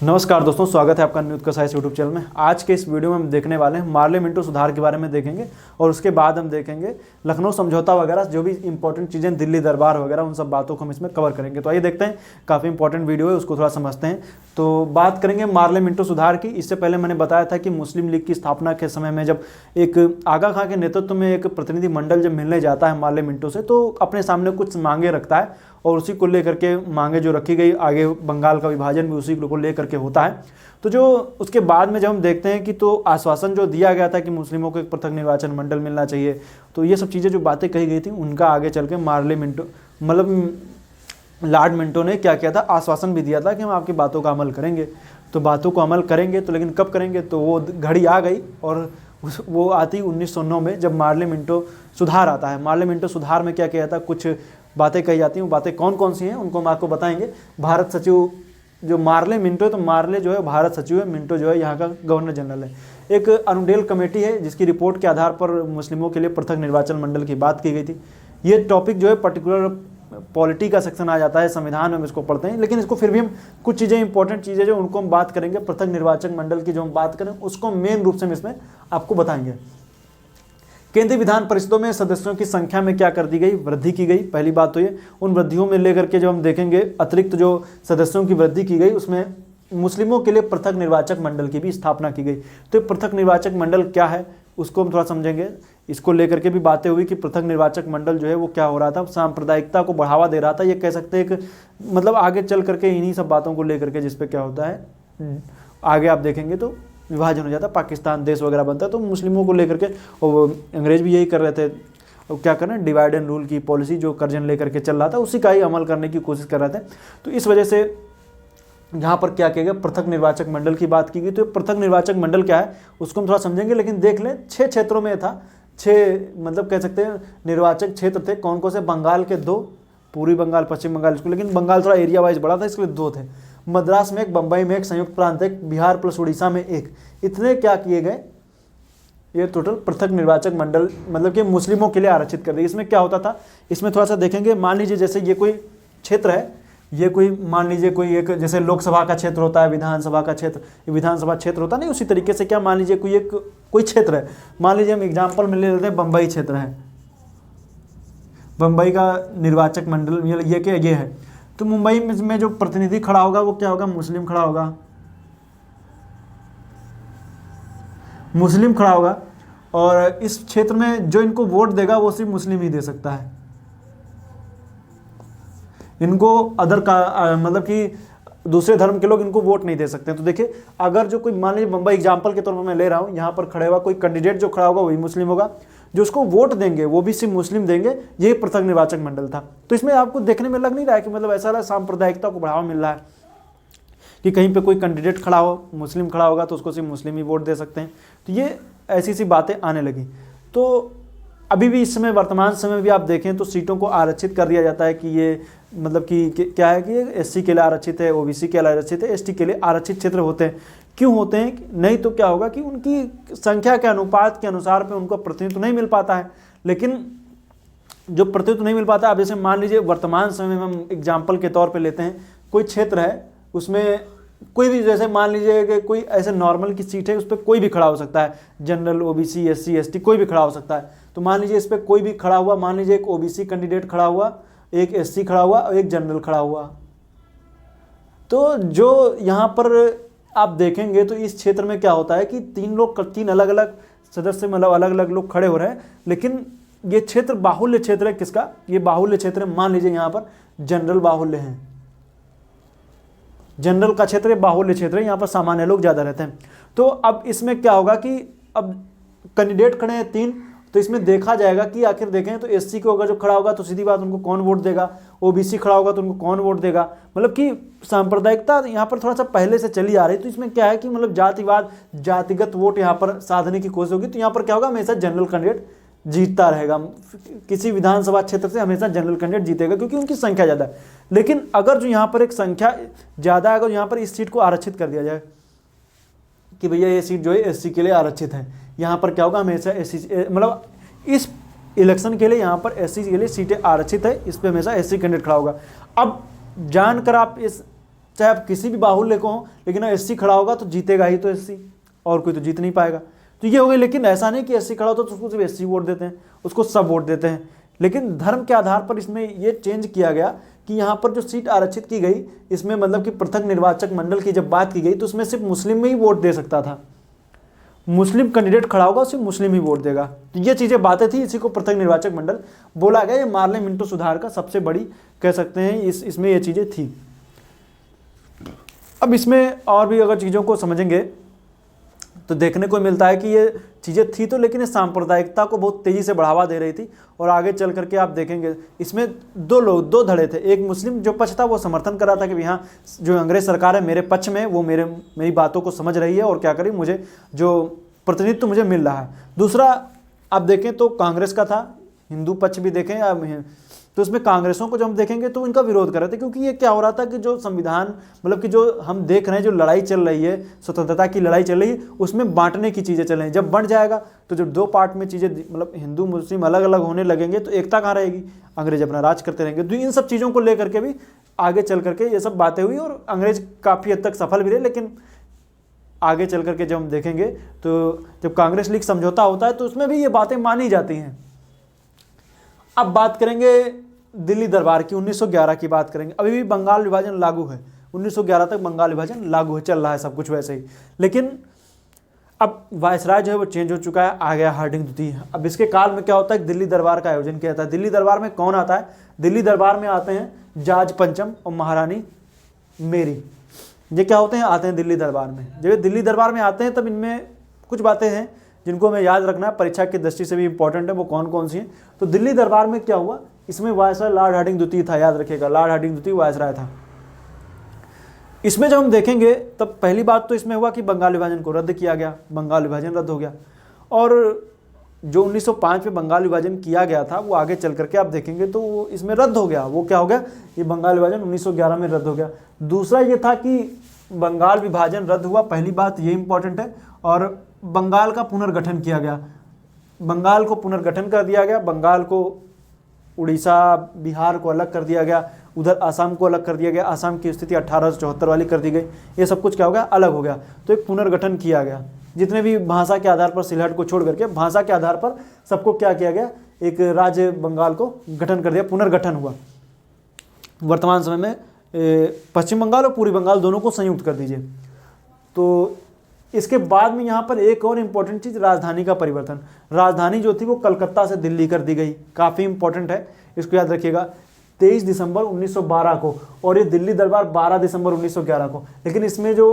नमस्कार दोस्तों, स्वागत है आपका न्यूज़ का साइंस यूट्यूब चैनल में। आज के इस वीडियो में हम देखने वाले हैं मार्ले मिंटो सुधार के बारे में देखेंगे और उसके बाद हम देखेंगे लखनऊ समझौता वगैरह, जो भी इंपॉर्टेंट चीज़ें, दिल्ली दरबार वगैरह, उन सब बातों को हम इसमें कवर करेंगे। तो आइए देखते हैं, काफ़ी इंपॉर्टेंट वीडियो है, उसको थोड़ा समझते हैं। तो बात करेंगे मार्ले मिंटो सुधार की। इससे पहले मैंने बताया था कि मुस्लिम लीग की स्थापना के समय में जब एक आगा खां के नेतृत्व में एक प्रतिनिधि मंडल जब मिलने जाता है मार्ले मिंटो से, तो अपने सामने कुछ मांगे रखता है और उसी को लेकर के मांगे जो रखी गई, आगे बंगाल का विभाजन भी उसी को लेकर के होता है। तो जो उसके बाद में जब हम देखते हैं कि तो आश्वासन जो दिया गया था कि मुस्लिमों को एक पृथक निर्वाचन मंडल मिलना चाहिए, तो ये सब चीज़ें जो बातें कही गई थी, उनका आगे चल के मार्ले मिंटो लॉर्ड मिंटो ने क्या किया था, आश्वासन भी दिया था कि हम आपकी बातों का अमल करेंगे। तो बातों को अमल करेंगे, तो लेकिन कब करेंगे, तो वो घड़ी आ गई और वो आती 1909 में, जब मार्ले मिंटो सुधार आता है। मार्ले मिंटो सुधार में क्या किया था, कुछ बातें कही जाती हैं। वो बातें कौन कौन सी हैं उनको हम आपको बताएंगे। भारत सचिव जो मार्ले मिंटो है, तो मार्ले जो है भारत सचिव है, मिंटो जो है यहाँ का गवर्नर जनरल है। एक अनुडेल कमेटी है जिसकी रिपोर्ट के आधार पर मुस्लिमों के लिए पृथक निर्वाचन मंडल की बात की गई थी। ये टॉपिक जो है पर्टिकुलर पॉलिटी का सेक्शन आ जाता है, संविधान में हम इसको पढ़ते हैं, लेकिन इसको फिर भी हम कुछ चीज़ें, इंपॉर्टेंट चीज़ें जो उनको हम बात करेंगे। पृथक निर्वाचक मंडल की जो हम बात करें उसको मेन रूप से हम इसमें आपको बताएंगे। केंद्रीय विधान परिषदों में सदस्यों की संख्या में क्या कर दी गई, वृद्धि की गई। पहली बात तो ये, उन वृद्धियों में लेकर के जो हम देखेंगे, अतिरिक्त जो सदस्यों की वृद्धि की गई, उसमें मुस्लिमों के लिए पृथक निर्वाचक मंडल की भी स्थापना की गई। तो पृथक निर्वाचक मंडल क्या है उसको हम थोड़ा समझेंगे। इसको लेकर के भी बातें हुई कि पृथक निर्वाचक मंडल जो है वो क्या हो रहा था, सांप्रदायिकता को बढ़ावा दे रहा था, ये कह सकते हैं। एक मतलब आगे चल करके इन्हीं सब बातों को लेकर के, जिसपे क्या होता है, आगे आप देखेंगे तो विभाजन हो जाता है, पाकिस्तान देश वगैरह बनता है। तो मुस्लिमों को लेकर के, और अंग्रेज भी यही कर रहे थे, और क्या करना, डिवाइड एंड रूल की पॉलिसी जो कर्जन लेकर के चल रहा था, उसी का ही अमल करने की कोशिश कर रहे थे। तो इस वजह से यहाँ पर क्या किया गया, पृथक निर्वाचक मंडल की बात की गई। तो पृथक निर्वाचक मंडल क्या है उसको हम थोड़ा समझेंगे, लेकिन देख लें 6 क्षेत्रों में था। 6 मतलब कह सकते हैं निर्वाचक क्षेत्र थे। कौन कौन से, बंगाल के 2, पूर्वी बंगाल, पश्चिम बंगाल, इसको, लेकिन बंगाल थोड़ा एरिया वाइज बड़ा था, इसके लिए 2 थे। मद्रास में 1, बंबई में 1, संयुक्त प्रांत 1, बिहार प्लस उड़ीसा में 1। इतने क्या किए गए, ये टोटल पृथक निर्वाचक मंडल मतलब कि मुस्लिमों के लिए आरक्षित कर दिए। इसमें क्या होता था, इसमें थोड़ा सा देखेंगे। मान लीजिए जैसे ये कोई क्षेत्र है, ये कोई मान लीजिए कोई एक, जैसे लोकसभा का क्षेत्र होता है, विधानसभा का क्षेत्र, विधानसभा क्षेत्र होता है, नहीं, उसी तरीके से क्या, मान लीजिए कोई क्षेत्र है। मान लीजिए हम एग्जाम्पल में ले लेते हैं, बम्बई क्षेत्र है, बम्बई का निर्वाचक मंडल ये क्या, ये है। तो मुंबई में जो प्रतिनिधि खड़ा होगा वो क्या होगा, मुस्लिम खड़ा होगा, मुस्लिम खड़ा होगा। और इस क्षेत्र में जो इनको वोट देगा वो सिर्फ मुस्लिम ही दे सकता है। इनको अदर का मतलब कि दूसरे धर्म के लोग इनको वोट नहीं दे सकते। तो देखिए, अगर जो कोई, मान लीजिए बम्बई एग्जाम्पल के तौर पर मैं ले रहा हूँ, यहाँ पर खड़े हुआ कोई कैंडिडेट जो खड़ा होगा वही मुस्लिम होगा, जो उसको वोट देंगे वो भी सिर्फ मुस्लिम देंगे। यही पृथक निर्वाचक मंडल था। तो इसमें आपको देखने में लग नहीं रहा है कि मतलब ऐसा सांप्रदायिकता को बढ़ावा मिल रहा है कि कहीं पे कोई कैंडिडेट खड़ा हो, मुस्लिम खड़ा होगा तो उसको सिर्फ मुस्लिम ही वोट दे सकते हैं। तो ये ऐसी सी बातें आने लगी। तो अभी भी इस समय, वर्तमान समय में भी आप देखें तो सीटों को आरक्षित कर दिया जाता है कि ये मतलब कि क्या है कि एससी के लिए आरक्षित है, ओबीसी के लिए आरक्षित है, एसटी के लिए आरक्षित क्षेत्र होते हैं। क्यों होते हैं, नहीं तो क्या होगा कि उनकी संख्या के अनुपात के अनुसार पे उनको प्रतिनिधित्व नहीं मिल पाता है। लेकिन जो प्रतिनिधित्व नहीं मिल पाता, अब जैसे मान लीजिए वर्तमान समय में हम एग्जाम्पल के तौर पर लेते हैं, कोई क्षेत्र है, उसमें कोई भी, जैसे मान लीजिए कि कोई ऐसे नॉर्मल की सीट है, उस पर कोई भी खड़ा हो सकता है, जनरल, ओबीसी, एससी, एसटी, कोई भी खड़ा हो सकता है। तो मान लीजिए इस पर कोई भी खड़ा हुआ, मान लीजिए एक ओबीसी कैंडिडेट खड़ा हुआ, एक एससी खड़ा हुआ और एक जनरल खड़ा हुआ। तो जो यहाँ पर आप देखेंगे तो इस क्षेत्र में क्या होता है कि 3 अलग अलग सदस्य, मतलब अलग अलग लोग खड़े हो रहे हैं, लेकिन ये क्षेत्र बाहुल्य क्षेत्र है। किसका, ये बाहुल्य क्षेत्र है। मान लीजिए यहाँ पर जनरल बाहुल्य है, जनरल का क्षेत्र बाहुल्य क्षेत्र है, यहाँ पर सामान्य लोग ज़्यादा रहते हैं। तो अब इसमें क्या होगा कि अब कैंडिडेट खड़े हैं 3, तो इसमें देखा जाएगा कि आखिर देखें तो एससी को अगर जो खड़ा होगा तो सीधी बात उनको कौन वोट देगा, ओबीसी खड़ा होगा तो उनको कौन वोट देगा। मतलब कि सांप्रदायिकता यहाँ पर थोड़ा सा पहले से चली आ रही। तो इसमें क्या है कि मतलब जातिवाद, जातिगत वोट यहाँ पर साधने की कोशिश होगी। तो यहाँ पर क्या होगा, हमेशा जनरल कैंडिडेट जीतता रहेगा। किसी विधानसभा क्षेत्र से हमेशा जनरल कैंडिडेट जीतेगा क्योंकि उनकी संख्या ज़्यादा है। लेकिन अगर जो यहाँ पर एक संख्या ज़्यादा है, अगर यहाँ पर इस सीट को आरक्षित कर दिया जाए कि भैया ये सीट जो है एससी के लिए आरक्षित है, यहाँ पर क्या होगा, हमेशा एससी, मतलब इस इलेक्शन के लिए यहाँ पर एससी के लिए सीटें आरक्षित है, इस पर हमेशा एससी कैंडिडेट खड़ा होगा। अब जानकर आप इस चाहे आप किसी भी बाहुल्य को हो, लेकिन एससी खड़ा होगा तो जीतेगा ही तो एससी, और कोई तो जीत नहीं पाएगा। तो ये हो गई। लेकिन ऐसा नहीं कि एससी खड़ा हो तो उसको सिर्फ एससी वोट देते हैं, उसको सब वोट देते हैं। लेकिन धर्म के आधार पर इसमें ये चेंज किया गया कि यहाँ पर जो सीट आरक्षित की गई, इसमें मतलब कि पृथक निर्वाचक मंडल की जब बात की गई तो उसमें सिर्फ मुस्लिम में ही वोट दे सकता था। मुस्लिम कैंडिडेट खड़ा होगा सिर्फ मुस्लिम ही वोट देगा। तो ये चीज़ें बातें थी, इसी को पृथक निर्वाचक मंडल बोला गया। ये मार्ले मिंटो सुधार का सबसे बड़ी कह सकते हैं इसमें ये चीज़ें थी। अब इसमें और भी अगर चीज़ों को समझेंगे तो देखने को मिलता है कि ये चीज़ें थी तो, लेकिन इस सांप्रदायिकता को बहुत तेज़ी से बढ़ावा दे रही थी। और आगे चल करके आप देखेंगे इसमें दो धड़े थे। एक मुस्लिम जो पक्ष था वो समर्थन कर रहा था कि हाँ जो अंग्रेज सरकार है मेरे पक्ष में, वो मेरी बातों को समझ रही है और क्या करी, मुझे जो प्रतिनिधित्व मुझे मिल रहा है। दूसरा आप देखें तो कांग्रेस का था, हिंदू पक्ष भी देखें तो उसमें कांग्रेसों को जब हम देखेंगे तो इनका विरोध कर रहे थे, क्योंकि ये क्या हो रहा था कि जो संविधान मतलब कि जो हम देख रहे हैं जो लड़ाई चल रही है, स्वतंत्रता की लड़ाई चल रही है, उसमें बांटने की चीज़ें चल रही हैं। जब बंट जाएगा तो जब दो पार्ट में चीज़ें मतलब हिंदू मुस्लिम अलग अलग होने लगेंगे तो एकता कहाँ रहेगी, अंग्रेज अपना राज करते रहेंगे। तो इन सब चीज़ों को लेकर के भी आगे चल करके ये सब बातें हुई और अंग्रेज काफ़ी हद तक सफल भी रहे। लेकिन आगे चल करके जब हम देखेंगे तो जब कांग्रेस लीग समझौता होता है तो उसमें भी ये बातें मानी जाती हैं। अब बात करेंगे दिल्ली दरबार की, 1911 की बात करेंगे। अभी भी बंगाल विभाजन लागू है, 1911 तक बंगाल विभाजन लागू है, चल रहा है सब कुछ वैसे ही। लेकिन अब वायसराय जो है वो चेंज हो चुका है, आ गया हार्डिंग द्वितीय। अब इसके काल में क्या होता है, दिल्ली दरबार का आयोजन किया जाता है। दिल्ली दरबार में कौन आता है, दिल्ली दरबार में आते हैं जॉर्ज पंचम और महारानी मेरी। ये क्या होते हैं, आते हैं दिल्ली दरबार में। जब दिल्ली दरबार में आते हैं तब इनमें कुछ बातें हैं जिनको हमें याद रखना है, परीक्षा की दृष्टि से भी इंपॉर्टेंट है। वो कौन कौन सी हैं, तो दिल्ली दरबार में क्या हुआ, इसमें वायसराय लॉर्ड हार्डिंग द्वितीय था, याद रखिएगा लॉर्ड हार्डिंग द्वितीय वायसराय था। इसमें जब हम देखेंगे तब पहली बात तो इसमें हुआ कि बंगाल विभाजन को रद्द किया गया, बंगाल विभाजन रद्द हो गया। और जो 1905 में बंगाल विभाजन किया गया था वो आगे चल करके आप देखेंगे तो वो इसमें रद्द हो गया। वो क्या हो गया, ये बंगाल विभाजन 1911 में रद्द हो गया। दूसरा ये था कि बंगाल विभाजन रद्द हुआ, पहली बात ये इंपॉर्टेंट है। और बंगाल का पुनर्गठन किया गया, बंगाल को पुनर्गठन कर दिया गया। बंगाल को उड़ीसा बिहार को अलग कर दिया गया, उधर आसाम को अलग कर दिया गया, आसाम की स्थिति 1874 वाली कर दी गई। ये सब कुछ क्या हो गया, अलग हो गया। तो एक पुनर्गठन किया गया, जितने भी भाषा के आधार पर सिलहट को छोड़ करके भाषा के आधार पर सबको क्या किया गया, एक राज्य बंगाल को गठन कर दिया, पुनर्गठन हुआ। वर्तमान समय में पश्चिम बंगाल और पूर्वी बंगाल दोनों को संयुक्त कर दीजिए। तो इसके बाद में यहाँ पर एक और इम्पोर्टेंट चीज़, राजधानी का परिवर्तन। राजधानी जो थी वो कलकत्ता से दिल्ली कर दी गई, काफ़ी इंपॉर्टेंट है, इसको याद रखिएगा। 23 दिसंबर 1912 को, और ये दिल्ली दरबार 12 दिसंबर 1911 को। लेकिन इसमें जो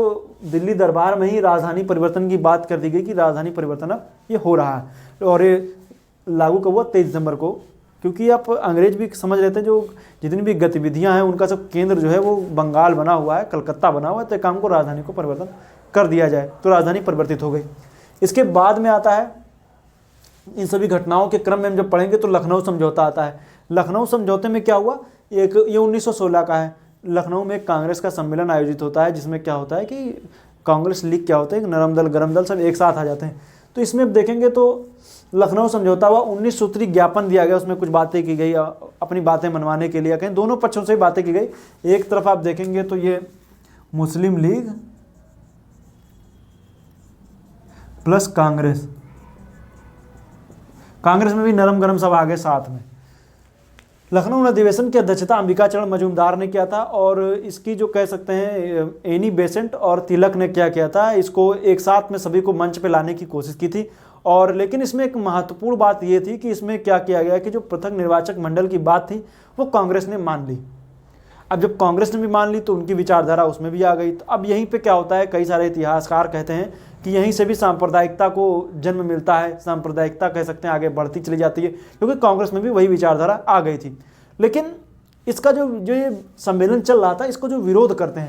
दिल्ली दरबार में ही राजधानी परिवर्तन की बात कर दी गई कि राजधानी परिवर्तन अब ये हो रहा है, और ये लागू कब हुआ, 23 दिसंबर को। क्योंकि आप अंग्रेज भी समझ रहे थे जो जितनी भी गतिविधियां हैं उनका सब केंद्र जो है वो बंगाल बना हुआ है, कलकत्ता बना हुआ है, तो काम को राजधानी को परिवर्तन कर दिया जाए। तो राजधानी परिवर्तित हो गई। इसके बाद में आता है, इन सभी घटनाओं के क्रम में हम जब पढ़ेंगे तो लखनऊ समझौता आता है। लखनऊ समझौते में क्या हुआ, एक ये 1916 का है। लखनऊ में कांग्रेस का सम्मेलन आयोजित होता है, जिसमें क्या होता है कि कांग्रेस लीग क्या होता है, नरम दल गरम दल सब एक साथ आ जाते हैं। तो इसमें अब देखेंगे तो लखनऊ समझौता हुआ, 19 सूत्री ज्ञापन दिया गया, उसमें कुछ बातें की गई अपनी बातें मनवाने के लिए, कहीं दोनों पक्षों से बातें की गई। एक तरफ आप देखेंगे तो ये मुस्लिम लीग प्लस कांग्रेस, कांग्रेस में भी नरम गरम सब आगे साथ में। लखनऊ अधिवेशन की अध्यक्षता अंबिकाचरण मजूमदार ने किया था, और इसकी जो कह सकते हैं एनी बेसेंट और तिलक ने क्या किया था, इसको एक साथ में सभी को मंच पे लाने की कोशिश की थी। और लेकिन इसमें एक महत्वपूर्ण बात ये थी कि इसमें क्या किया गया कि जो पृथक निर्वाचक मंडल की बात थी वो कांग्रेस ने मान ली। अब जब कांग्रेस ने भी मान ली तो उनकी विचारधारा उसमें भी आ गई। तो अब यहीं पे क्या होता है, कई सारे इतिहासकार कहते हैं कि यहीं से भी सांप्रदायिकता को जन्म मिलता है, सांप्रदायिकता कह सकते हैं आगे बढ़ती चली जाती है, क्योंकि कांग्रेस में भी वही विचारधारा आ गई थी। लेकिन इसका जो ये सम्मेलन चल रहा था, इसको जो विरोध करते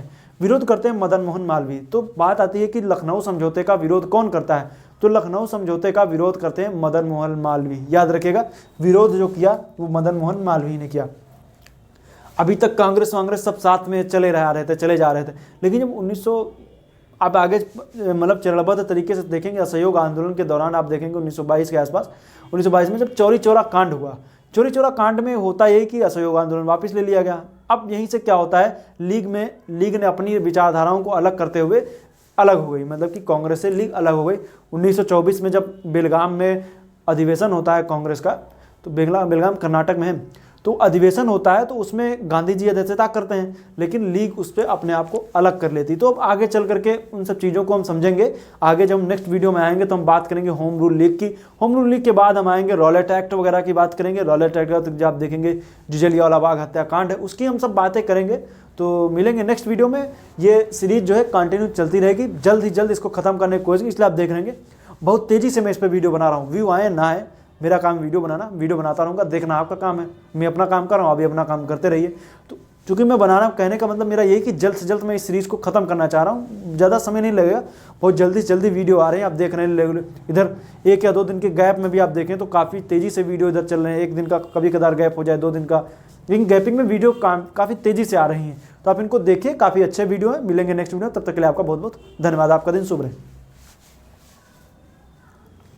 हैं मदन मोहन मालवीय। तो बात आती है कि लखनऊ समझौते का विरोध कौन करता है, तो लखनऊ समझौते का विरोध करते हैं मदन मोहन मालवीय। याद रखिएगा, विरोध जो किया वो मदन मोहन मालवीय ने किया। अभी तक कांग्रेस सब साथ में चले जा रहे थे। लेकिन जब 1900 आप आगे मतलब चरणबद्ध तरीके से देखेंगे, असहयोग आंदोलन के दौरान आप देखेंगे 1922 के आसपास, 1922 में जब चौरी चौरा कांड हुआ, चौरी चौरा कांड में होता यही कि असहयोग आंदोलन वापस ले लिया गया, अब यहीं से क्या होता है, लीग ने अपनी विचारधाराओं को अलग करते हुए अलग हो गई, मतलब कि कांग्रेस से लीग अलग हो गई। 1924 में जब बेलगाम में अधिवेशन होता है कांग्रेस का, तो बेलगाम कर्नाटक में है, तो अधिवेशन होता है तो उसमें गांधी जी अध्यक्षता करते हैं, लेकिन लीग उस पर अपने आप को अलग कर लेती। तो अब आगे चल करके उन सब चीज़ों को हम समझेंगे। आगे जब हम नेक्स्ट वीडियो में आएंगे तो हम बात करेंगे होम रूल लीग की। होम रूल लीग के बाद हम आएंगे रॉलेट एक्ट वगैरह की बात करेंगे। रॉलेट एक्ट का तो आप देखेंगे जलियांवाला बाग हत्याकांड है, उसकी हम सब बातें करेंगे। तो मिलेंगे नेक्स्ट वीडियो में। ये सीरीज जो है कंटिन्यू चलती रहेगी, जल्द ही जल्द इसको खत्म करने की कोशिश, इसलिए आप देख रहेंगे बहुत तेज़ी से मैं इस पर वीडियो बना रहा हूँ। व्यू आए ना आए, मेरा काम वीडियो बनाना, वीडियो बनाता रहूँगा, देखना आपका काम है। मैं अपना काम कर रहा हूँ, अभी अपना काम करते रहिए। तो चूँकि मैं बना रहा हूँ, कहने का मतलब मेरा यही कि जल्द से जल्द मैं इस सीरीज़ को ख़त्म करना चाह रहा हूँ। ज़्यादा समय नहीं लगेगा, बहुत जल्दी से जल्दी वीडियो आ रहे हैं, आप देख रहे हैं। इधर 1 या 2 दिन के गैप में भी आप देखें तो काफ़ी तेज़ी से वीडियो इधर चल रहे हैं। 1 दिन का कभी कदार गैप हो जाए, 2 दिन का, लेकिन गैपिंग में वीडियो काफ़ी तेज़ी से आ रही हैं। तो आप इनको देखिए, काफ़ी अच्छे वीडियो हैं। मिलेंगे नेक्स्ट वीडियो, तब तक के लिए आपका बहुत बहुत धन्यवाद। आपका दिन शुभ रहे।